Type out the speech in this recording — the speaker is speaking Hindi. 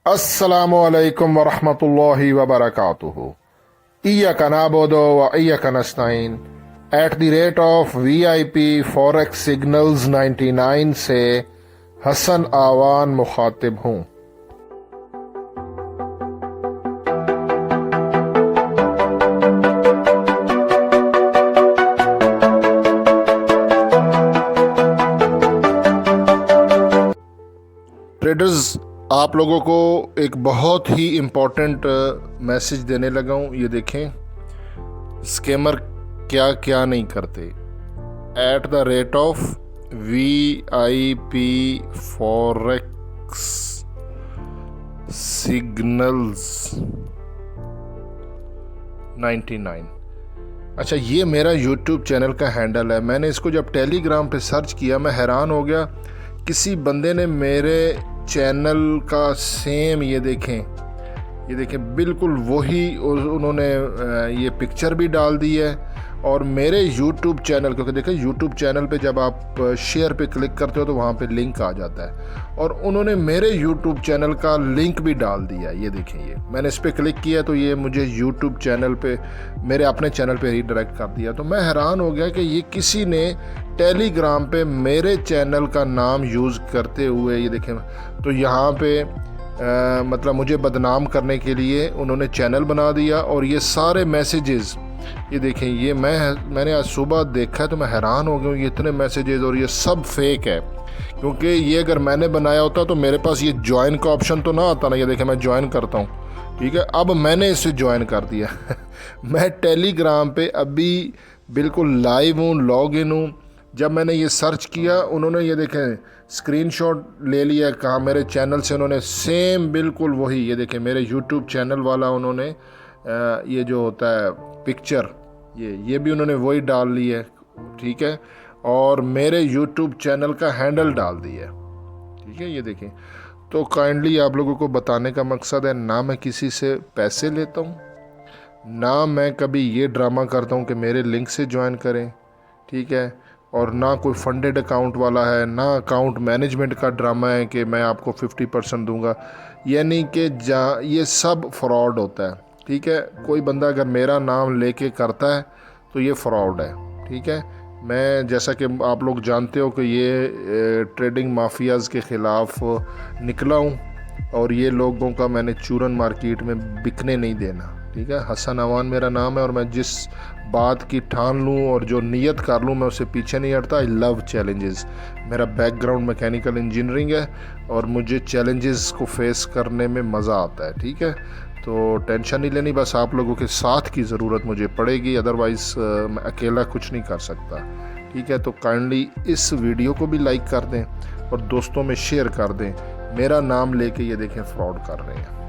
अस्सलामुअलैकुम वरहमतुल्लाहि वबरकातुहू। इय्याका नअबुदु व इय्याका नस्तईन @ VIP फॉरेक्स सिग्नल्स 99 से हसन आवान मुखातिब हूँ। ट्रेडर्स, आप लोगों को एक बहुत ही इम्पोर्टेंट मैसेज देने लगा हूँ। ये देखें, स्कैमर क्या क्या नहीं करते। @ VIP फॉरेक्स सिग्नल्स 99। अच्छा, ये मेरा यूट्यूब चैनल का हैंडल है। मैंने इसको जब टेलीग्राम पे सर्च किया, मैं हैरान हो गया। किसी बंदे ने मेरे चैनल का सेम ये देखें बिल्कुल वही उन्होंने ये पिक्चर भी डाल दी है। और मेरे YouTube चैनल, क्योंकि देखें YouTube चैनल पे जब आप शेयर पे क्लिक करते हो तो वहाँ पे लिंक आ जाता है, और उन्होंने मेरे YouTube चैनल का लिंक भी डाल दिया। ये देखें, ये मैंने इस पर क्लिक किया तो ये मुझे YouTube चैनल पे, मेरे अपने चैनल पे रीडायरेक्ट कर दिया। तो मैं हैरान हो गया कि ये किसी ने टेलीग्राम पे मेरे चैनल का नाम यूज़ करते हुए, ये देखें, तो यहाँ पे मतलब मुझे बदनाम करने के लिए उन्होंने चैनल बना दिया। और ये सारे मैसेजेस, ये देखें, ये मैंने आज सुबह देखा तो मैं हैरान हो गया हूँ। ये इतने मैसेजेस, और ये सब फेक है। क्योंकि ये अगर मैंने बनाया होता तो मेरे पास ये ज्वाइन का ऑप्शन तो ना आता ना। ये देखें, मैं ज्वाइन करता हूँ, ठीक है। अब मैंने इसे ज्वाइन कर दिया मैं टेलीग्राम पे अभी बिल्कुल लाइव हूँ, लॉग इन हूँ। जब मैंने ये सर्च किया, उन्होंने ये देखें स्क्रीनशॉट ले लिया, कहा मेरे चैनल से उन्होंने सेम बिल्कुल वही, ये देखें मेरे यूट्यूब चैनल वाला उन्होंने ये जो होता है पिक्चर, ये भी उन्होंने वही डाल ली है, ठीक है। और मेरे यूट्यूब चैनल का हैंडल डाल दिया, ठीक है। ये देखें, तो काइंडली आप लोगों को बताने का मकसद है, ना मैं किसी से पैसे लेता हूँ, ना मैं कभी ये ड्रामा करता हूँ कि मेरे लिंक से ज्वाइन करें, ठीक है। और ना कोई फंडेड अकाउंट वाला है, ना अकाउंट मैनेजमेंट का ड्रामा है कि मैं आपको 50% दूंगा। यानी कि ये सब फ्रॉड होता है, ठीक है। कोई बंदा अगर मेरा नाम लेके करता है तो ये फ्रॉड है, ठीक है। मैं, जैसा कि आप लोग जानते हो कि ये ट्रेडिंग माफियाज़ के ख़िलाफ़ निकला हूँ, और ये लोगों का मैंने चूरन मार्केट में बिकने नहीं देना, ठीक है। हसन आवान मेरा नाम है, और मैं जिस बात की ठान लूँ और जो नियत कर लूँ मैं उससे पीछे नहीं हटता। I love challenges. मेरा बैकग्राउंड मैकेनिकल इंजीनियरिंग है, और मुझे चैलेंजेस को फेस करने में मज़ा आता है, ठीक है। तो टेंशन नहीं लेनी, बस आप लोगों के साथ की ज़रूरत मुझे पड़ेगी, अदरवाइज़ मैं अकेला कुछ नहीं कर सकता, ठीक है। तो काइंडली इस वीडियो को भी लाइक कर दें और दोस्तों में शेयर कर दें। मेरा नाम लेके ये देखें फ्रॉड कर रहे हैं।